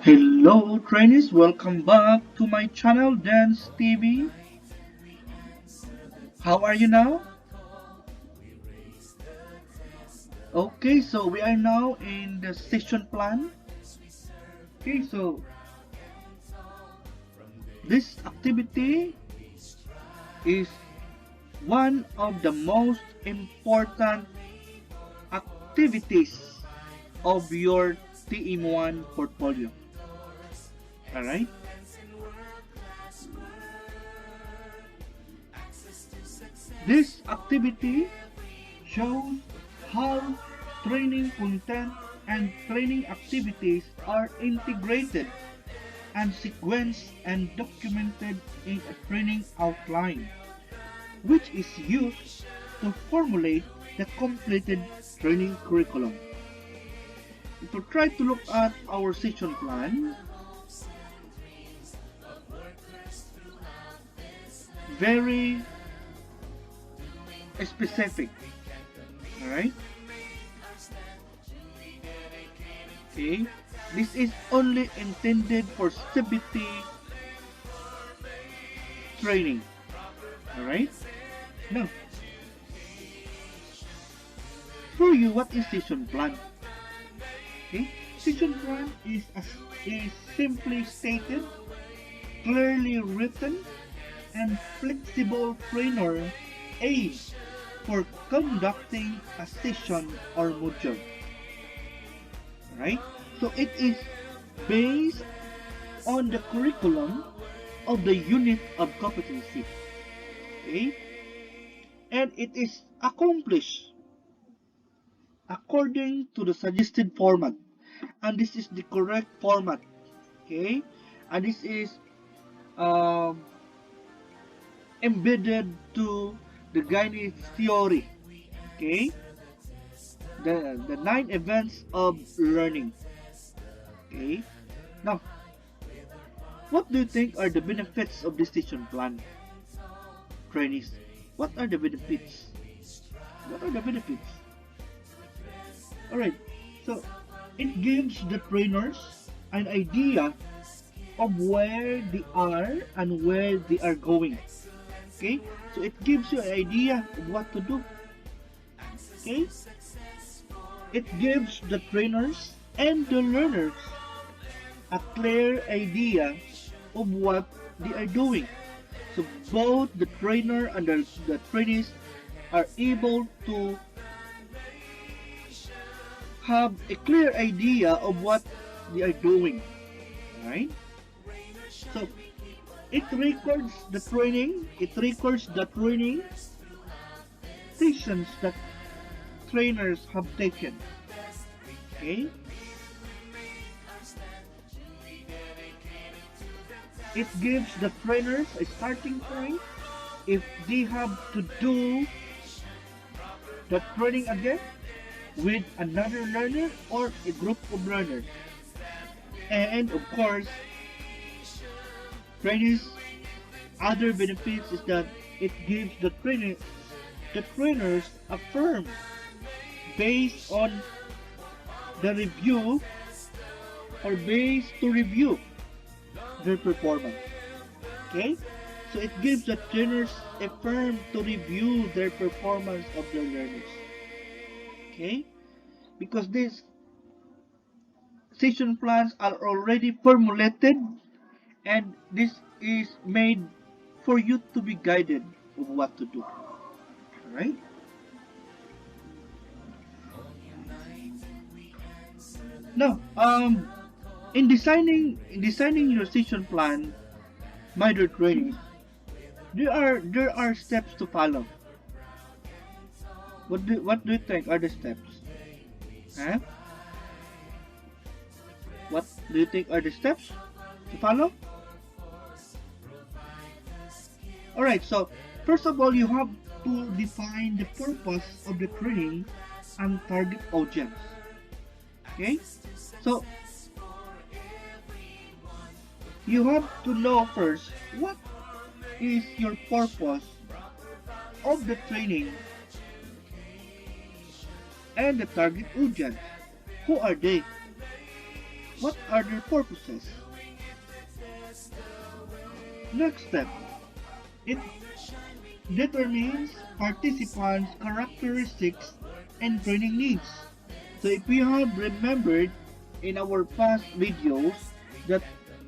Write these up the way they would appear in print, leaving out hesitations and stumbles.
Hello trainees, welcome back to my channel DenzTV. How are you now? Okay, so we are now in the session plan. Okay, so this activity is one of the most important activities of your TM1 portfolio. Alright? This activity shows how training content and training activities are integrated and sequenced and documented in a training outline, which is used to formulate the completed training curriculum. If we try to look at our session plan, very specific. Alright? Okay, this is only intended for CBT training. Alright? Now, for you, what is session plan? Okay, session plan is simply stated, clearly written, and flexible trainer aid for conducting a session or module. Right? So it is based on the curriculum of the unit of competency. Okay? And it is accomplished according to the suggested format. And this is the correct format. Okay? And this is embedded to the guidance theory. Okay? The 9 events of learning. Okay? Now, what do you think are the benefits of this session plan? Trainees, what are the benefits? What are the benefits? Alright, so it gives the trainers an idea of where they are and where they are going. Okay, so it gives you an idea of what to do. Okay, it gives the trainers and the learners a clear idea of what they are doing. So both the trainer and the trainees are able to have a clear idea of what they are doing. Right? So it records the training sessions that trainers have taken. Okay? It gives the trainers a starting point if they have to do the training again with another learner or a group of learners. And of course, trainees, other benefits is that it gives the trainers a firm based on the review or based to review their performance. Okay, so it gives the trainers a firm to review their performance of their learners. Okay, because these session plans are already formulated and this is made for you to be guided of what to do. Alright? Now, in designing your session plan, my dear trainees, there are steps to follow. What do you think are the steps? Huh? What do you think are the steps to follow? Alright, so first of all, you have to define the purpose of the training and target audience. Okay, so you have to know first what is your purpose of the training and the target audience. Who are they? What are their purposes? Next step, it determines participants' characteristics and training needs. So if you have remembered in our past videos that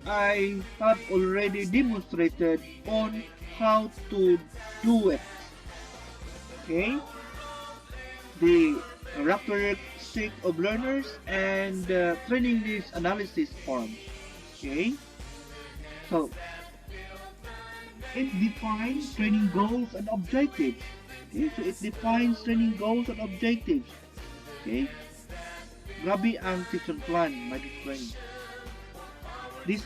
I have already demonstrated on how to do it. Okay? The characteristic of learners and training needs analysis forms. Okay? So it defines training goals and objectives. Okay? So it defines training goals and objectives. Okay? Grabe ang session plan, my friend. This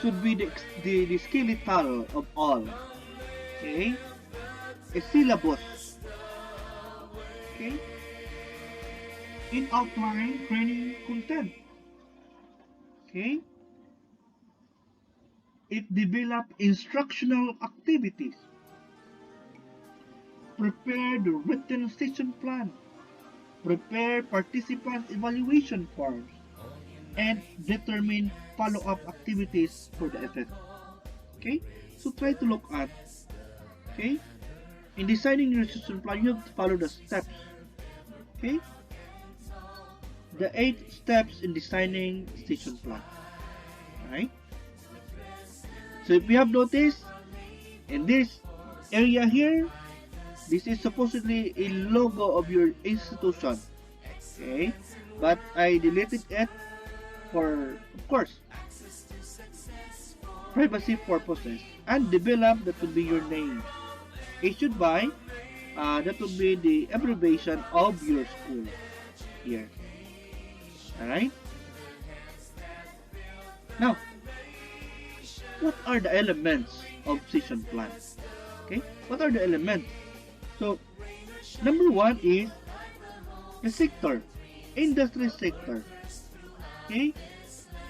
would be the skeletal of all. Okay? A syllabus. Okay? In outline training content. Okay? It develop instructional activities. Prepare the written session plan. Prepare participant evaluation forms. And determine follow-up activities for the event. Okay? So try to look at, okay? In designing your session plan, you have to follow the steps. Okay? The 8 steps in designing session plan. Alright? So if you have noticed, in this area here, this is supposedly a logo of your institution. Okay? But I deleted it for, of course, privacy purposes. And develop, that would be your name. Issued by, that would be the abbreviation of your school here. Alright? Now, what are the elements of session plan? Okay? What are the elements? So, number 1 is the sector. Industry sector. Okay?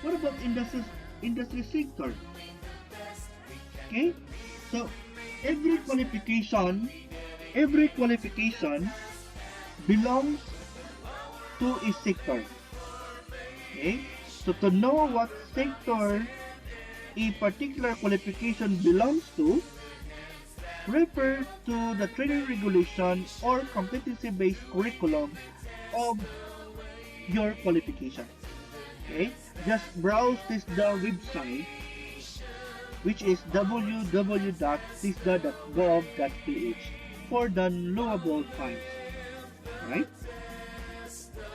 What about industry sector? Okay? So, every qualification belongs to a sector. Okay? So, to know what sector a particular qualification belongs to, refer to the training regulation or competency-based curriculum of your qualification. Okay? Just browse TISDA website, which is www.tisda.gov.ph for downloadable files. Right?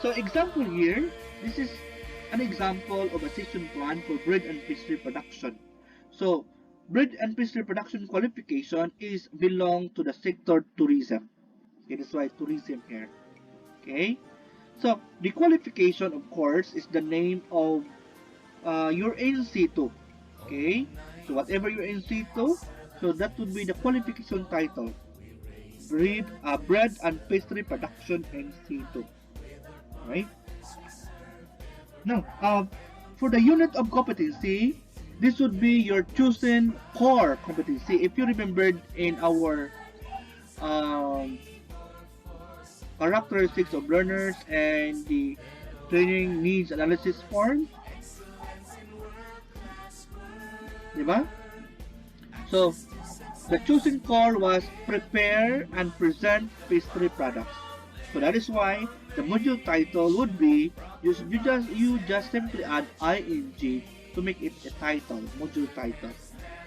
So example here, this is an example of a session plan for bread and pastry production. So bread and pastry production qualification is belong to the sector tourism. Okay, that's why tourism here. Okay, so the qualification, of course, is the name of your NC2. Okay, so whatever your NC2, so that would be the qualification title. Bread and pastry production NC2. Alright. Now, for the unit of competency, this would be your chosen core competency. If you remembered in our characteristics of learners and the training needs analysis form, diba? So, the chosen core was prepare and present pastry products. So that is why the module title would be, you just simply add ing to make it a title, module title.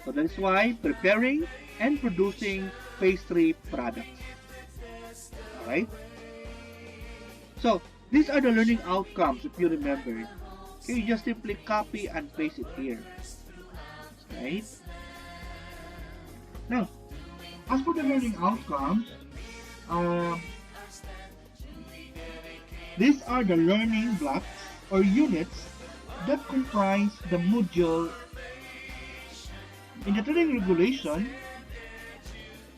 So that is why preparing and producing pastry products. Alright? So these are the learning outcomes if you remember. Okay, you just simply copy and paste it here. Right? Now, as for the learning outcomes, these are the learning blocks or units that comprise the module. In the training regulation,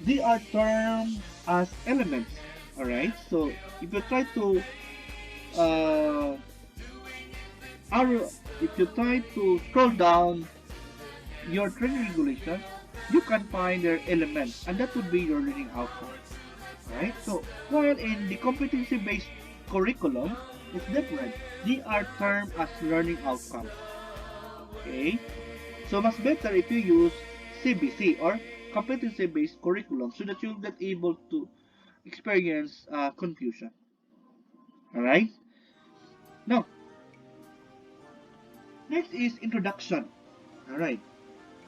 they are termed as elements. Alright, so if you try to scroll down your training regulations, you can find their elements, and that would be your learning outcome. Alright, so while in the competency-based curriculum is different. They are termed as learning outcomes. Okay? So much better if you use CBC or competency-based curriculum so that you'll get able to experience confusion. Alright? Now, next is introduction. Alright.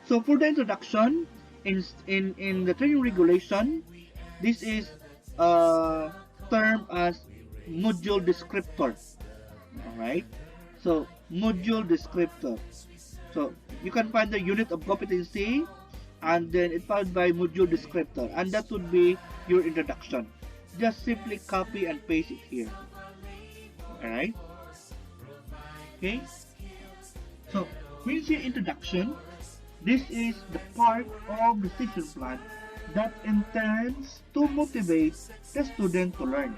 So for the introduction, in the training regulation, this is termed as module descriptor. Alright? So module descriptor. So you can find the unit of competency and then it's followed by module descriptor, and that would be your introduction. Just simply copy and paste it here. Alright? Okay? So when you say introduction, this is the part of the session plan that intends to motivate the student to learn.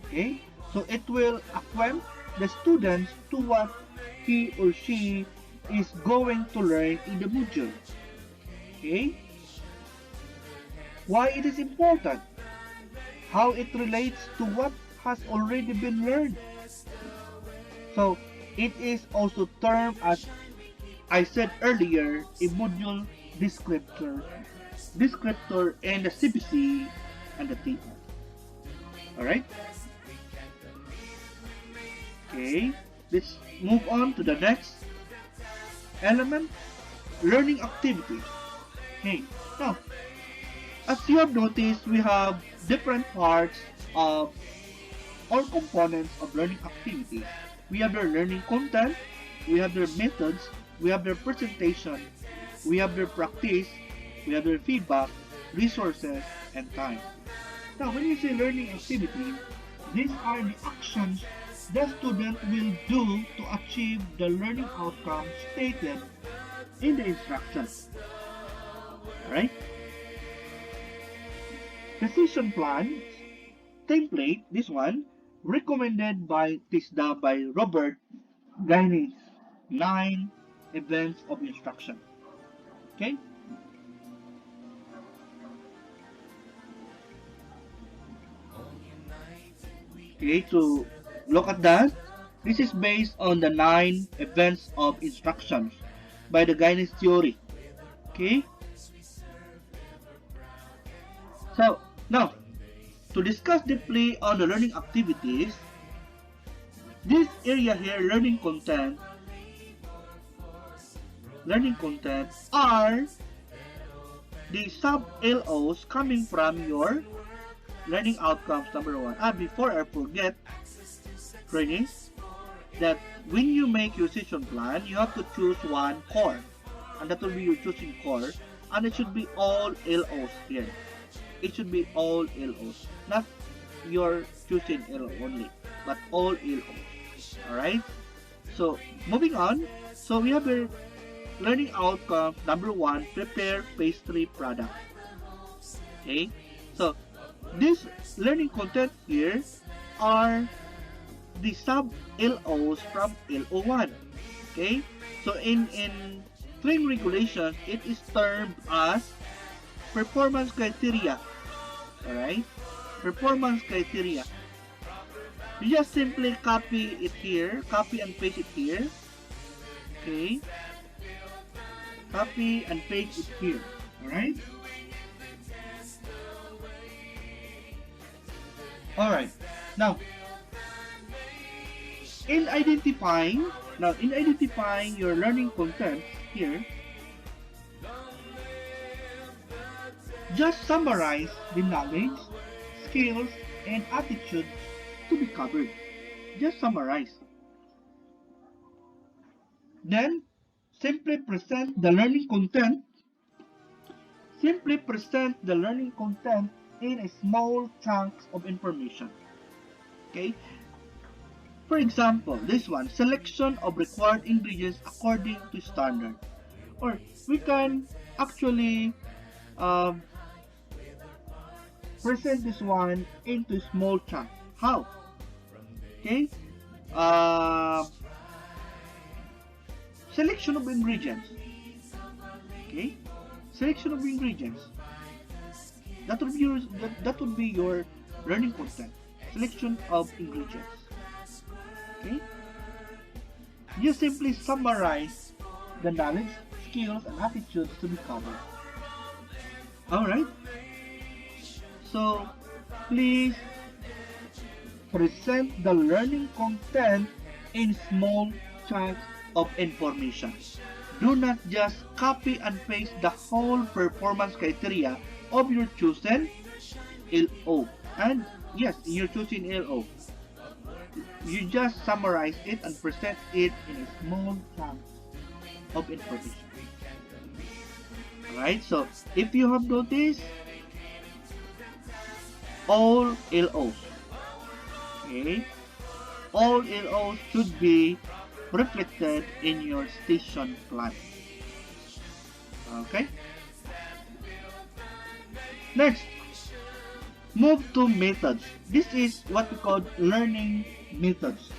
Okay? So it will acquaint the students to what he or she is going to learn in the module. Okay? Why it is important? How it relates to what has already been learned. So it is also termed as I said earlier, a module descriptor in the CBC and the TR. Alright? Okay, let's move on to the next element, learning activities. Okay, now, as you have noticed, we have different parts of or components of learning activities. We have their learning content, we have their methods, we have their presentation, we have their practice, we have their feedback, resources, and time. Now, when you say learning activity, these are the actions the student will do to achieve the learning outcomes stated in the instructions. Alright? The session plan template, this one, recommended by TISDA by Robert Gaines, 9 events of instruction. Okay? Okay, to look at that, this is based on the 9 events of instructions by the Gaines theory. Okay? So, now, to discuss deeply on the learning activities, this area here, learning content are the sub-LOs coming from your learning outcomes number 1. Before I forget, trainees, that when you make your session plan, you have to choose one core, and that will be your choosing core, and it should be all LOs here. It should be all LOs, not your choosing LO only, but all LOs. Alright? So, moving on. So, we have your learning outcome number 1, prepare pastry product. Okay? So, this learning content here are the sub-LOs from LO1. Okay? So, in training regulations, it is termed as performance criteria. Alright? Performance criteria. You just simply copy it here, copy and paste it here. Okay? Copy and paste it here. Alright? Alright. Now, in identifying your learning content here, just summarize the knowledge, skills, and attitudes to be covered. Just summarize. Then, simply present the learning content. Simply present the learning content in a small chunks of information. Okay? For example, this one, selection of required ingredients according to standard. Or we can actually present this one into small chunk. How? Okay? Selection of ingredients. Okay? Selection of ingredients. That would be your learning content. selection of ingredients. Okay? You simply summarize the knowledge, skills, and attitudes to be covered. Alright? So, please present the learning content in small chunks of information. Do not just copy and paste the whole performance criteria of your chosen LO. And yes, your chosen LO. You just summarize it and present it in a small chunk of information. Alright, so if you have noticed, all LOs, okay, all LOs should be reflected in your station plan. Okay. Next, move to methods. This is what we call learning methods.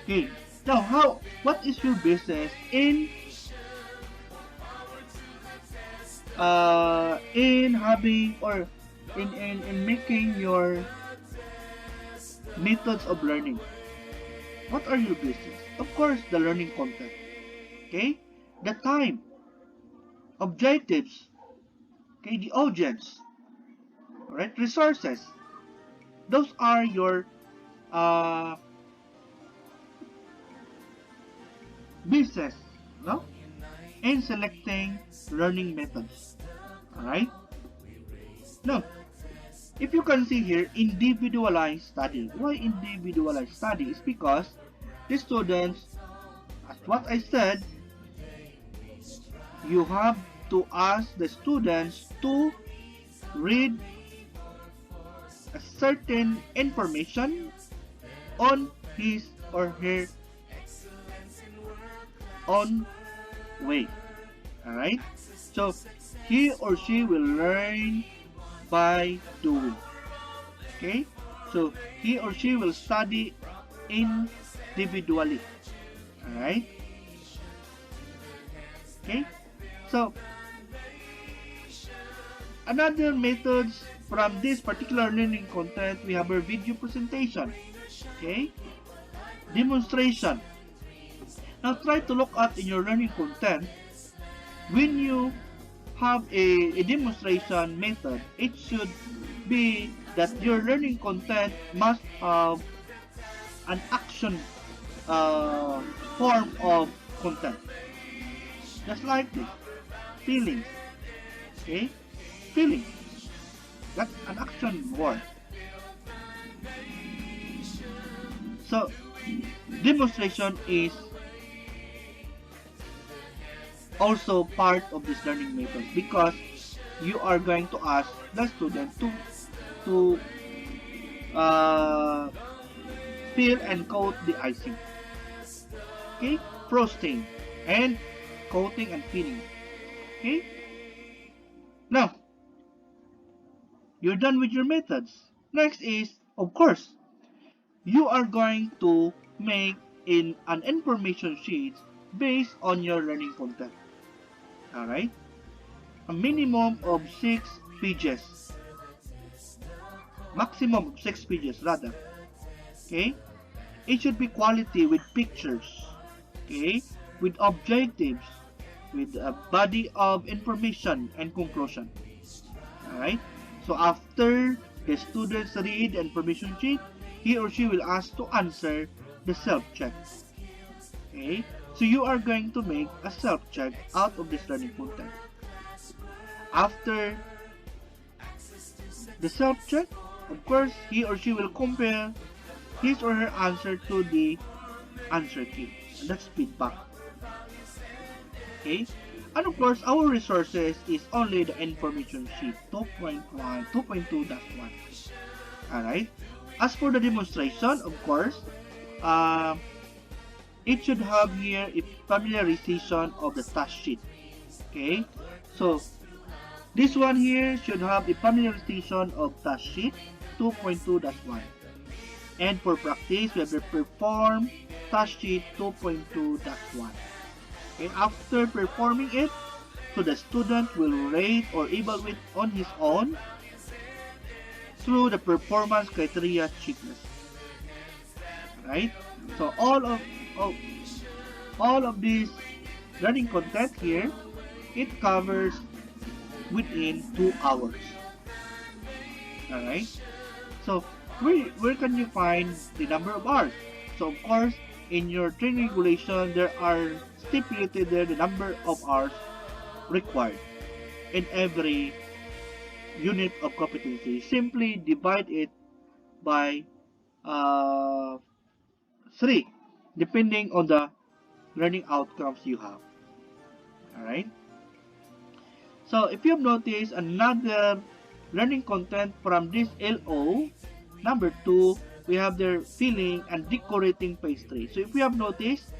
Okay. Now, what is your business in having or in making your methods of learning? What are your business? Of course, the learning content. Okay? The time, objectives, okay, the audience, alright, resources. Those are your business, no? In selecting learning methods. Alright? Now, if you can see here, individualized study. Why individualized study? Is because the students, as what I said, you have to ask the students to read a certain information on his or her own way. Alright? So, he or she will learn by doing. Okay? So, he or she will study individually. Alright? Okay? So, another methods from this particular learning content, we have our video presentation. Okay? Demonstration. Now, try to look at in your learning content, when you have a demonstration method, it should be that your learning content must have an action form of content. Just like this. Feelings. Okay? Feelings. That's an action word. So, demonstration is also part of this learning method because you are going to ask the student to fill and coat the icing. Okay? Frosting and coating and filling. Okay? Now, you're done with your methods. Next is, of course, you are going to make an information sheet based on your learning content. Alright? A minimum of 6 pages. Maximum of 6 pages rather. Okay? It should be quality with pictures. Okay? With objectives. With a body of information and conclusion. Alright? So after the students read the information sheet, he or she will ask to answer the self-check. Okay? So you are going to make a self-check out of this learning content. After the self-check, of course, he or she will compare his or her answer to the answer key. And that's feedback. Okay? And of course, our resources is only the information sheet 2.1, 2.2-1. Alright? As for the demonstration, of course, it should have here a familiarization of the task sheet. Okay? So, this one here should have a familiarization of task sheet 2.2-1. And for practice, we have the perform task sheet 2.2-1. Okay? After performing it, so the student will rate or evaluate on his own through the performance criteria checklist. right? So all of this learning content here, it covers within 2 hours. All right. So where can you find the number of hours? So of course, in your training regulation, there are stipulated there the number of hours required in every unit of competency. Simply divide it by uh, 3, depending on the learning outcomes you have. All right. So if you have noticed another learning content from this LO, number 2, we have their filling and decorating pastry. So if you have noticed,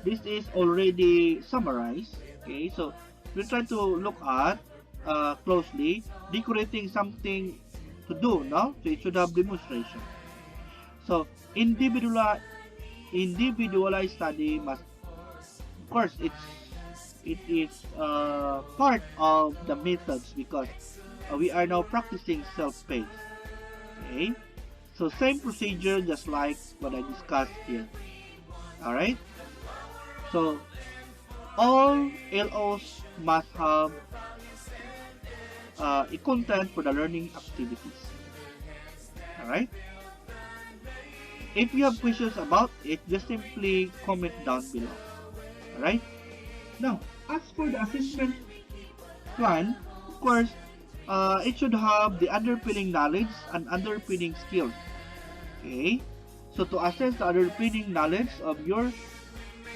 this is already summarized. Okay, so we try to look at closely. Decorating something to do, no? So it should have demonstration. So individualized study must, of course, it is part of the methods because we are now practicing self-paced. Okay, so same procedure just like what I discussed here. All right. So all LOs must have a content for the learning activities. All right. If you have questions about it, just simply comment down below. All right. Now, as for the assessment plan, of course, it should have the underpinning knowledge and underpinning skills. Okay. So to assess the underpinning knowledge of your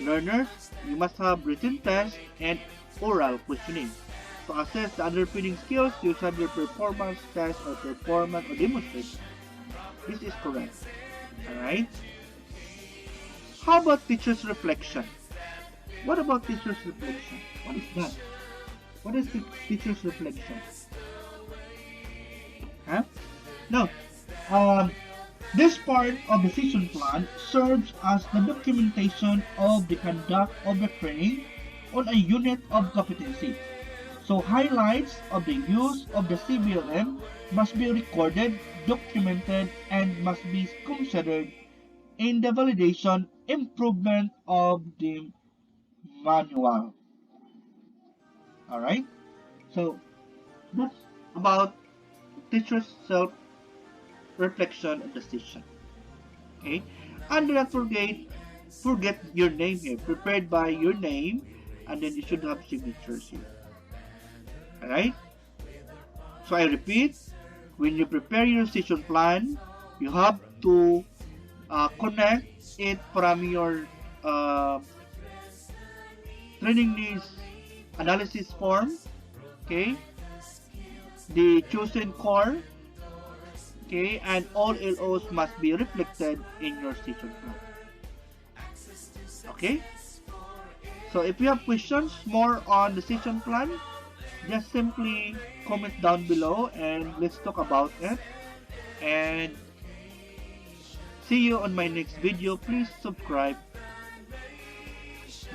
learners, you must have written tests and oral questioning. To assess the underpinning skills, you should have your performance test or performance or demonstration. This is correct. Alright? How about teacher's reflection? What about teacher's reflection? What is that? What is the teacher's reflection? Huh? No. This part of the session plan serves as the documentation of the conduct of the training on a unit of competency. So highlights of the use of the CBLM must be recorded, documented, and must be considered in the validation improvement of the manual. Alright? So that's about teacher's self-reflection of the session. Okay? And do not forget your name here. Prepared by your name, and then you should have signatures here. Alright? So I repeat, when you prepare your session plan, you have to connect it from your training needs analysis form, okay, the chosen core, okay, and all LOs must be reflected in your session plan. Okay? So if you have questions more on the session plan, just simply comment down below and let's talk about it. And see you on my next video. Please subscribe.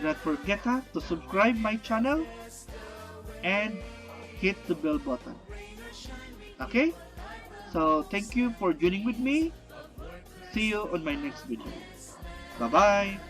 Do not forget to subscribe my channel and hit the bell button. Okay? So thank you for joining with me. See you on my next video. Bye bye.